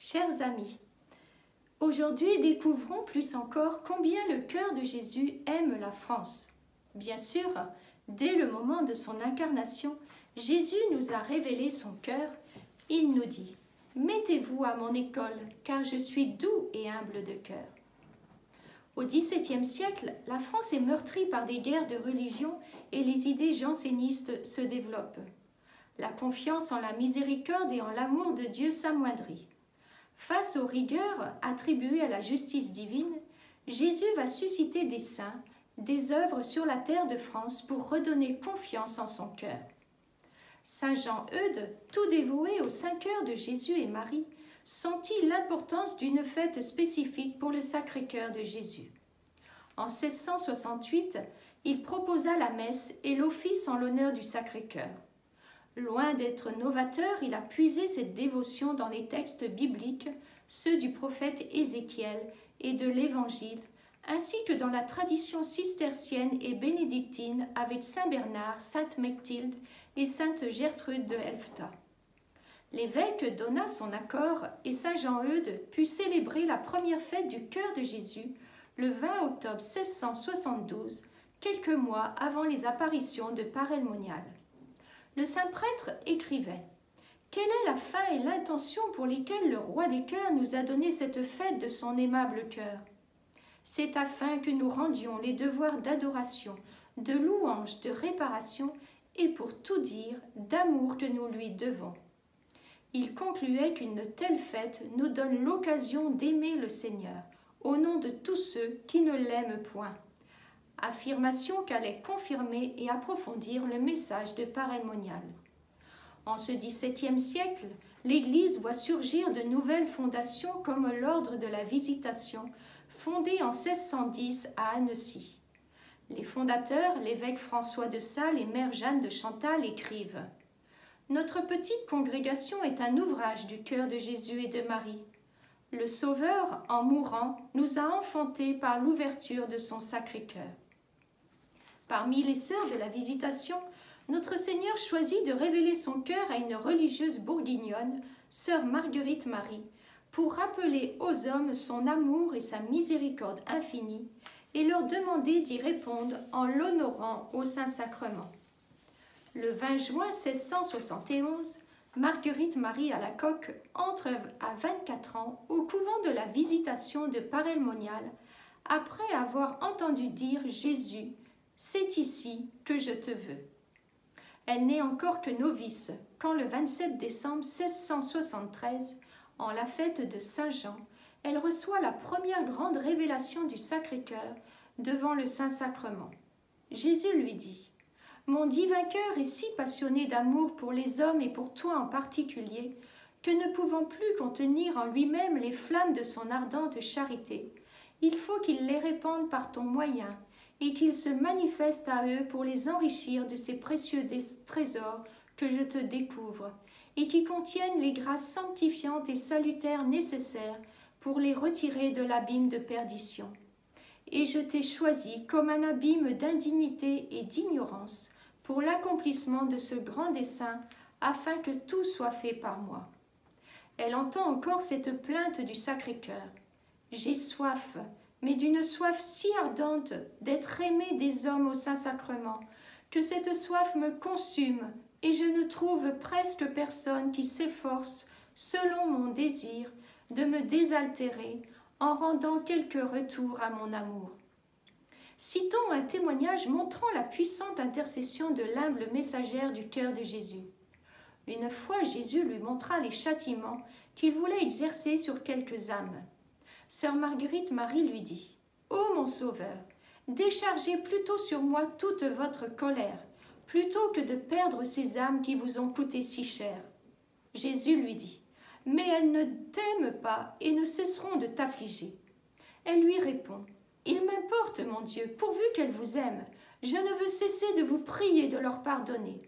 Chers amis, aujourd'hui découvrons plus encore combien le cœur de Jésus aime la France. Bien sûr, dès le moment de son incarnation, Jésus nous a révélé son cœur. Il nous dit « Mettez-vous à mon école, car je suis doux et humble de cœur ». Au XVIIe siècle, la France est meurtrie par des guerres de religion et les idées jansénistes se développent. La confiance en la miséricorde et en l'amour de Dieu s'amoindrit. Face aux rigueurs attribuées à la justice divine, Jésus va susciter des saints, des œuvres sur la terre de France pour redonner confiance en son cœur. Saint Jean-Eudes, tout dévoué aux 5 heures de Jésus et Marie, sentit l'importance d'une fête spécifique pour le Sacré-Cœur de Jésus. En 1668, il proposa la messe et l'office en l'honneur du Sacré-Cœur. Loin d'être novateur, il a puisé cette dévotion dans les textes bibliques, ceux du prophète Ézéchiel et de l'Évangile, ainsi que dans la tradition cistercienne et bénédictine avec Saint Bernard, Sainte Mechtilde et Sainte Gertrude de Elfta. L'évêque donna son accord et Saint Jean-Eudes put célébrer la première fête du cœur de Jésus le 20 octobre 1672, quelques mois avant les apparitions de Paray-le-Monial. Le saint prêtre écrivait « Quelle est la fin et l'intention pour lesquelles le roi des cœurs nous a donné cette fête de son aimable cœur? C'est afin que nous rendions les devoirs d'adoration, de louange, de réparation et pour tout dire, d'amour que nous lui devons. » Il concluait qu'une telle fête nous donne l'occasion d'aimer le Seigneur, au nom de tous ceux qui ne l'aiment point. Affirmation qu'allait confirmer et approfondir le message de Paray-le-Monial. En ce XVIIe siècle, l'Église voit surgir de nouvelles fondations comme l'Ordre de la Visitation, fondé en 1610 à Annecy. Les fondateurs, l'évêque François de Sales et mère Jeanne de Chantal, écrivent « Notre petite congrégation est un ouvrage du cœur de Jésus et de Marie. Le Sauveur, en mourant, nous a enfantés par l'ouverture de son Sacré-Cœur. » Parmi les sœurs de la Visitation, notre Seigneur choisit de révéler son cœur à une religieuse bourguignonne, sœur Marguerite Marie, pour rappeler aux hommes son amour et sa miséricorde infinie et leur demander d'y répondre en l'honorant au Saint-Sacrement. Le 20 juin 1671, Marguerite Marie Alacoque entre à 24 ans au couvent de la Visitation de Paray-le-Monial après avoir entendu dire Jésus, c'est ici que je te veux. Elle n'est encore que novice quand le 27 décembre 1673, en la fête de Saint-Jean, elle reçoit la première grande révélation du Sacré-Cœur devant le Saint-Sacrement. Jésus lui dit « Mon divin cœur est si passionné d'amour pour les hommes et pour toi en particulier, que ne pouvant plus contenir en lui-même les flammes de son ardente charité, il faut qu'il les répande par ton moyen, et qu'il se manifeste à eux pour les enrichir de ces précieux trésors que je te découvre, et qui contiennent les grâces sanctifiantes et salutaires nécessaires pour les retirer de l'abîme de perdition. Et je t'ai choisi comme un abîme d'indignité et d'ignorance pour l'accomplissement de ce grand dessein, afin que tout soit fait par moi. » Elle entend encore cette plainte du Sacré-Cœur. « J'ai soif, mais d'une soif si ardente d'être aimée des hommes au Saint-Sacrement, que cette soif me consume, et je ne trouve presque personne qui s'efforce, selon mon désir, de me désaltérer en rendant quelque retour à mon amour. » Citons un témoignage montrant la puissante intercession de l'humble messagère du cœur de Jésus. Une fois, Jésus lui montra les châtiments qu'il voulait exercer sur quelques âmes. Sœur Marguerite Marie lui dit « Ô mon Sauveur, déchargez plutôt sur moi toute votre colère, plutôt que de perdre ces âmes qui vous ont coûté si cher. » Jésus lui dit « Mais elles ne t'aiment pas et ne cesseront de t'affliger. » Elle lui répond « Il m'importe, mon Dieu, pourvu qu'elles vous aiment, je ne veux cesser de vous prier de leur pardonner. »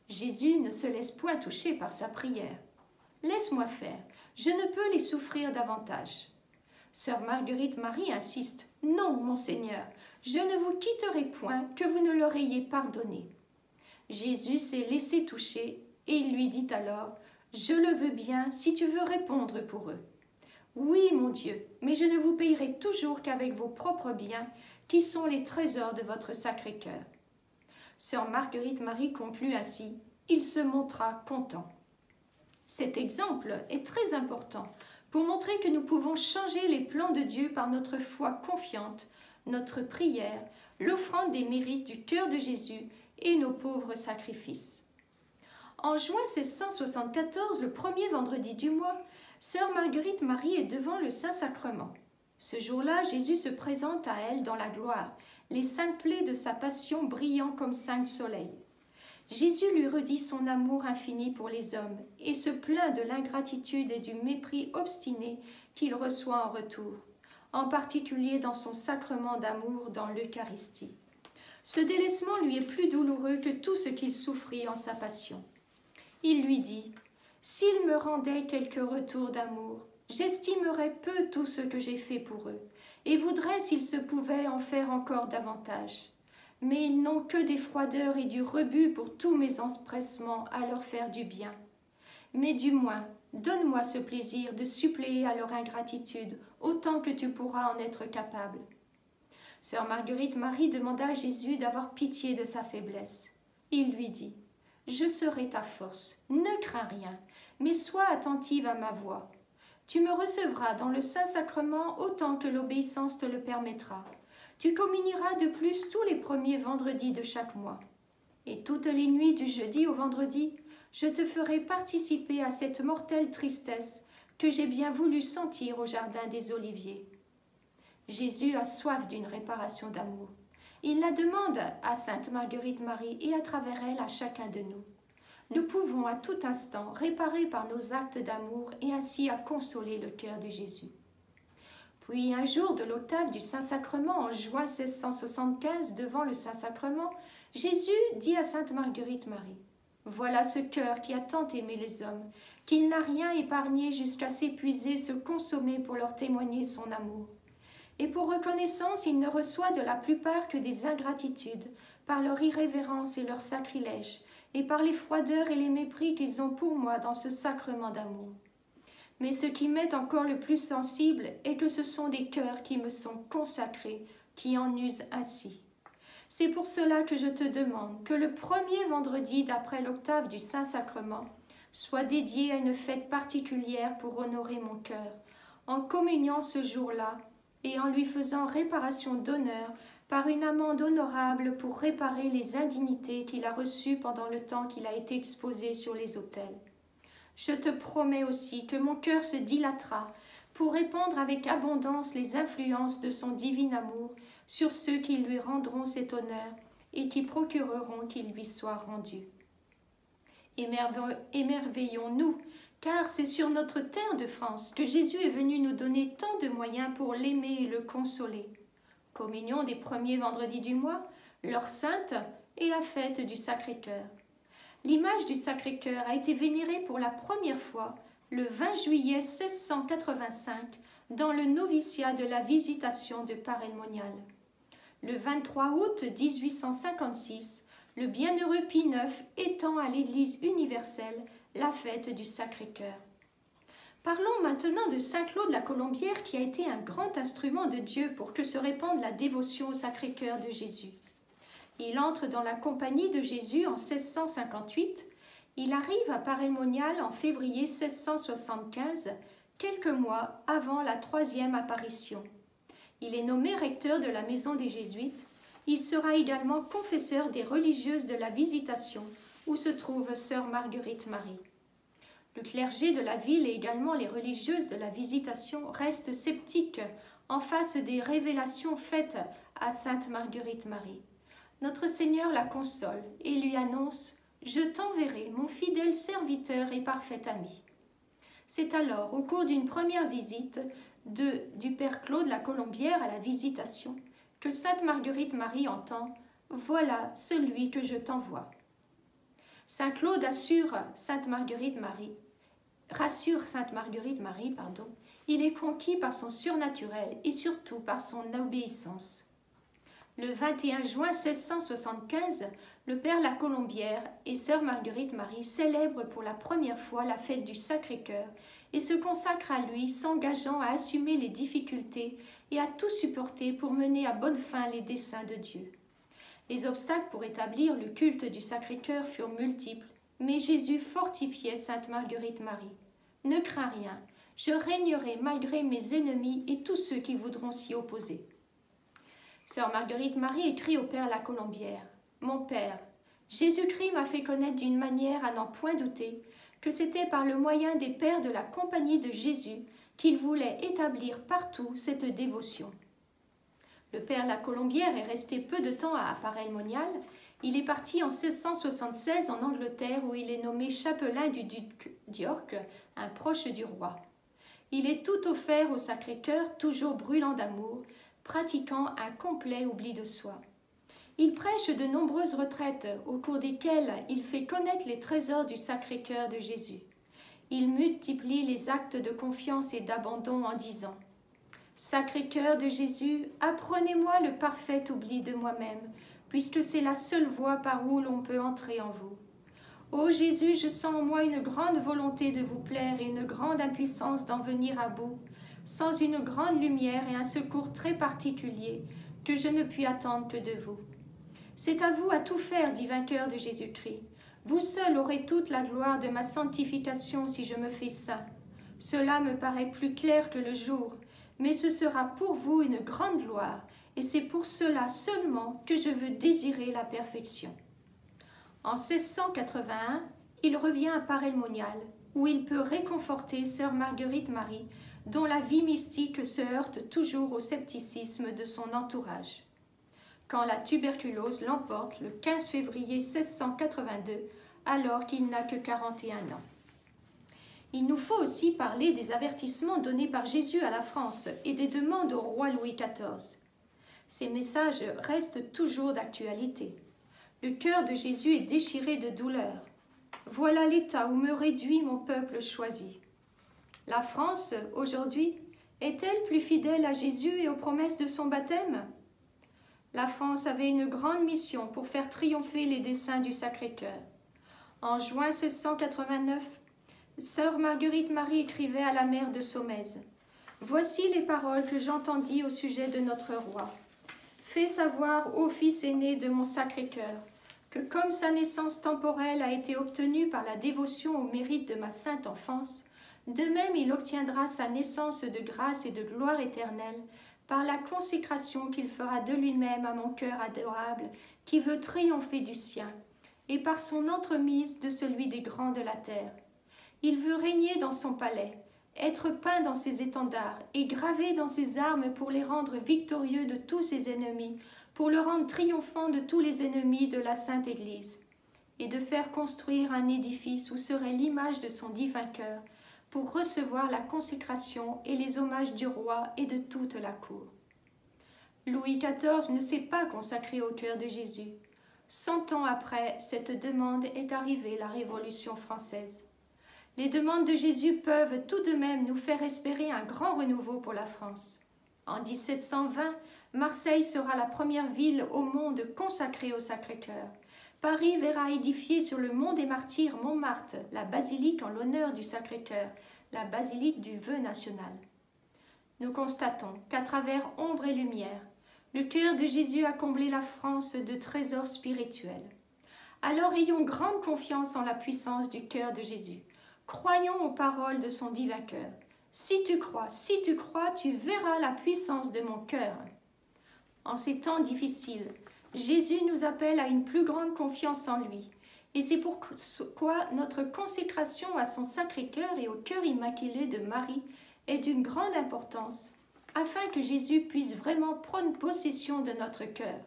Jésus ne se laisse point toucher par sa prière. « Laisse-moi faire, je ne peux les souffrir davantage. » Sœur Marguerite Marie insiste. « Non, mon Seigneur, je ne vous quitterai point que vous ne leur ayez pardonné. » Jésus s'est laissé toucher et il lui dit alors Je le veux bien si tu veux répondre pour eux. Oui, mon Dieu, mais je ne vous payerai toujours qu'avec vos propres biens, qui sont les trésors de votre Sacré-Cœur. Sœur Marguerite Marie conclut ainsi, il se montra content. Cet exemple est très important pour montrer que nous pouvons changer les plans de Dieu par notre foi confiante, notre prière, l'offrande des mérites du cœur de Jésus et nos pauvres sacrifices. En juin 1674, le premier vendredi du mois, Sœur Marguerite Marie est devant le Saint-Sacrement. Ce jour-là, Jésus se présente à elle dans la gloire, les 5 plaies de sa passion brillant comme 5 soleils. Jésus lui redit son amour infini pour les hommes et se plaint de l'ingratitude et du mépris obstiné qu'il reçoit en retour, en particulier dans son sacrement d'amour dans l'Eucharistie. Ce délaissement lui est plus douloureux que tout ce qu'il souffrit en sa passion. Il lui dit « S'ils me rendaient quelque retour d'amour, j'estimerais peu tout ce que j'ai fait pour eux, et voudrais s'il se pouvait en faire encore davantage. Mais ils n'ont que des froideurs et du rebut pour tous mes empressements à leur faire du bien. Mais du moins, donne-moi ce plaisir de suppléer à leur ingratitude autant que tu pourras en être capable. » Sœur Marguerite Marie demanda à Jésus d'avoir pitié de sa faiblesse. Il lui dit « Je serai ta force, ne crains rien, mais sois attentive à ma voix. Tu me recevras dans le Saint-Sacrement autant que l'obéissance te le permettra. Tu communieras de plus tous les premiers vendredis de chaque mois. Et toutes les nuits du jeudi au vendredi, je te ferai participer à cette mortelle tristesse que j'ai bien voulu sentir au jardin des Oliviers. » Jésus a soif d'une réparation d'amour. Il la demande à Sainte Marguerite Marie et à travers elle à chacun de nous. Nous pouvons à tout instant réparer par nos actes d'amour et ainsi à consoler le cœur de Jésus. Puis un jour de l'octave du Saint-Sacrement en juin 1675 devant le Saint-Sacrement, Jésus dit à Sainte Marguerite Marie « Voilà ce cœur qui a tant aimé les hommes, qu'il n'a rien épargné jusqu'à s'épuiser, se consommer pour leur témoigner son amour. Et pour reconnaissance, il ne reçoit de la plupart que des ingratitudes, par leur irrévérence et leur sacrilège, et par les froideurs et les mépris qu'ils ont pour moi dans ce sacrement d'amour. Mais ce qui m'est encore le plus sensible est que ce sont des cœurs qui me sont consacrés, qui en usent ainsi. C'est pour cela que je te demande que le premier vendredi d'après l'octave du Saint-Sacrement soit dédié à une fête particulière pour honorer mon cœur, en communiant ce jour-là et en lui faisant réparation d'honneur par une amende honorable pour réparer les indignités qu'il a reçues pendant le temps qu'il a été exposé sur les autels. Je te promets aussi que mon cœur se dilatera pour répandre avec abondance les influences de son divin amour sur ceux qui lui rendront cet honneur et qui procureront qu'il lui soit rendu. Émerveillons-nous, car c'est sur notre terre de France que Jésus est venu nous donner tant de moyens pour l'aimer et le consoler. Communion des premiers vendredis du mois, l'heure sainte et la fête du Sacré-Cœur. L'image du Sacré-Cœur a été vénérée pour la première fois le 20 juillet 1685 dans le noviciat de la Visitation de Paray-le-Monial. Le 23 août 1856, le bienheureux Pie IX étend à l'Église universelle la fête du Sacré-Cœur. Parlons maintenant de Saint Claude la Colombière qui a été un grand instrument de Dieu pour que se répande la dévotion au Sacré-Cœur de Jésus. Il entre dans la compagnie de Jésus en 1658. Il arrive à Paray-le-Monial en février 1675, quelques mois avant la 3e apparition. Il est nommé recteur de la maison des Jésuites. Il sera également confesseur des religieuses de la Visitation, où se trouve sœur Marguerite Marie. Le clergé de la ville et également les religieuses de la Visitation restent sceptiques en face des révélations faites à sainte Marguerite Marie. Notre Seigneur la console et lui annonce « Je t'enverrai mon fidèle serviteur et parfait ami ». C'est alors, au cours d'une première visite du Père Claude la Colombière à la Visitation, que sainte Marguerite Marie entend « Voilà celui que je t'envoie ». Saint Claude rassure sainte Marguerite Marie, il est conquis par son surnaturel et surtout par son obéissance. Le 21 juin 1675, le Père La Colombière et Sœur Marguerite Marie célèbrent pour la première fois la fête du Sacré-Cœur et se consacrent à lui, s'engageant à assumer les difficultés et à tout supporter pour mener à bonne fin les desseins de Dieu. Les obstacles pour établir le culte du Sacré-Cœur furent multiples, mais Jésus fortifiait Sainte Marguerite Marie. « Ne crains rien, je régnerai malgré mes ennemis et tous ceux qui voudront s'y opposer. » Sœur Marguerite Marie écrit au Père La Colombière. « Mon Père, Jésus-Christ m'a fait connaître d'une manière à n'en point douter que c'était par le moyen des pères de la Compagnie de Jésus qu'il voulait établir partout cette dévotion. » Le Père La Colombière est resté peu de temps à Paray-le-Monial. Il est parti en 1676 en Angleterre où il est nommé chapelain du duc d'York, un proche du roi. Il est tout offert au Sacré-Cœur, toujours brûlant d'amour, pratiquant un complet oubli de soi. Il prêche de nombreuses retraites au cours desquelles il fait connaître les trésors du Sacré-Cœur de Jésus. Il multiplie les actes de confiance et d'abandon en disant « Sacré-Cœur de Jésus, apprenez-moi le parfait oubli de moi-même, puisque c'est la seule voie par où l'on peut entrer en vous. Ô Jésus, je sens en moi une grande volonté de vous plaire et une grande impuissance d'en venir à bout, sans une grande lumière et un secours très particulier que je ne puis attendre que de vous. C'est à vous à tout faire, dit vainqueur de Jésus-Christ. Vous seul aurez toute la gloire de ma sanctification si je me fais saint. Cela me paraît plus clair que le jour, mais ce sera pour vous une grande gloire, et c'est pour cela seulement que je veux désirer la perfection. » En 1681, il revient à Paray-le-Monial, où il peut réconforter Sœur Marguerite Marie, dont la vie mystique se heurte toujours au scepticisme de son entourage. Quand la tuberculose l'emporte le 15 février 1682, alors qu'il n'a que 41 ans. Il nous faut aussi parler des avertissements donnés par Jésus à la France et des demandes au roi Louis XIV. Ces messages restent toujours d'actualité. Le cœur de Jésus est déchiré de douleur. Voilà l'état où me réduit mon peuple choisi. La France, aujourd'hui, est-elle plus fidèle à Jésus et aux promesses de son baptême? La France avait une grande mission pour faire triompher les desseins du Sacré-Cœur. En juin 1689, Sœur Marguerite Marie écrivait à la mère de Saumaise « Voici les paroles que j'entendis au sujet de notre roi. Fais savoir au fils aîné de mon Sacré-Cœur que comme sa naissance temporelle a été obtenue par la dévotion au mérite de ma sainte enfance, de même il obtiendra sa naissance de grâce et de gloire éternelle par la consécration qu'il fera de lui-même à mon cœur adorable qui veut triompher du sien, et par son entremise de celui des grands de la terre. Il veut régner dans son palais, être peint dans ses étendards et gravé dans ses armes pour les rendre victorieux de tous ses ennemis, pour le rendre triomphant de tous les ennemis de la Sainte Église, et de faire construire un édifice où serait l'image de son divin cœur, pour recevoir la consécration et les hommages du roi et de toute la cour. Louis XIV ne s'est pas consacré au cœur de Jésus. 100 ans après cette demande est arrivée la Révolution française. Les demandes de Jésus peuvent tout de même nous faire espérer un grand renouveau pour la France. En 1720, Marseille sera la première ville au monde consacrée au Sacré-Cœur. Paris verra édifier sur le mont des Martyrs Montmartre la basilique en l'honneur du Sacré-Cœur, la basilique du vœu national. Nous constatons qu'à travers ombre et lumière, le cœur de Jésus a comblé la France de trésors spirituels. Alors ayons grande confiance en la puissance du cœur de Jésus. Croyons aux paroles de son divin cœur. Si tu crois, tu verras la puissance de mon cœur. En ces temps difficiles, Jésus nous appelle à une plus grande confiance en lui. Et c'est pourquoi notre consécration à son Sacré-Cœur et au cœur immaculé de Marie est d'une grande importance, afin que Jésus puisse vraiment prendre possession de notre cœur.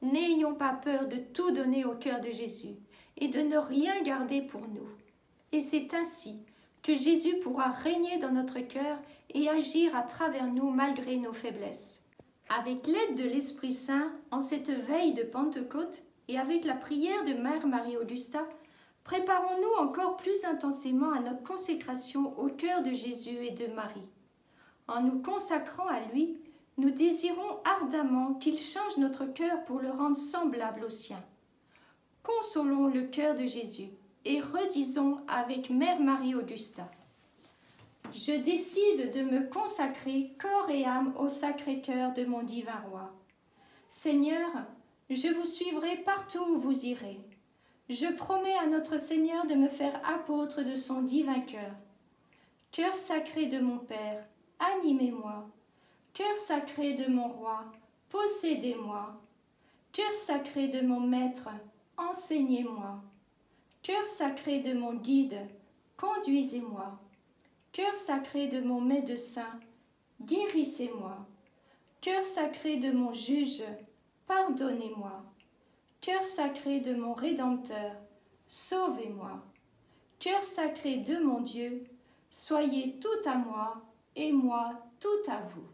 N'ayons pas peur de tout donner au cœur de Jésus et de ne rien garder pour nous. Et c'est ainsi que Jésus pourra régner dans notre cœur et agir à travers nous malgré nos faiblesses. Avec l'aide de l'Esprit Saint, en cette veille de Pentecôte, et avec la prière de Mère Marie-Augusta, préparons-nous encore plus intensément à notre consécration au cœur de Jésus et de Marie. En nous consacrant à lui, nous désirons ardemment qu'il change notre cœur pour le rendre semblable au sien. consolons le cœur de Jésus et redisons avec Mère Marie-Augusta. Je décide de me consacrer corps et âme au Sacré-Cœur de mon divin roi. Seigneur, je vous suivrai partout où vous irez. Je promets à notre Seigneur de me faire apôtre de son divin cœur. Cœur sacré de mon Père, animez-moi. Cœur sacré de mon roi, possédez-moi. Cœur sacré de mon maître, enseignez-moi. Cœur sacré de mon guide, conduisez-moi. Cœur sacré de mon médecin, guérissez-moi. Cœur sacré de mon juge, pardonnez-moi. Cœur sacré de mon Rédempteur, sauvez-moi. Cœur sacré de mon Dieu, soyez tout à moi et moi tout à vous.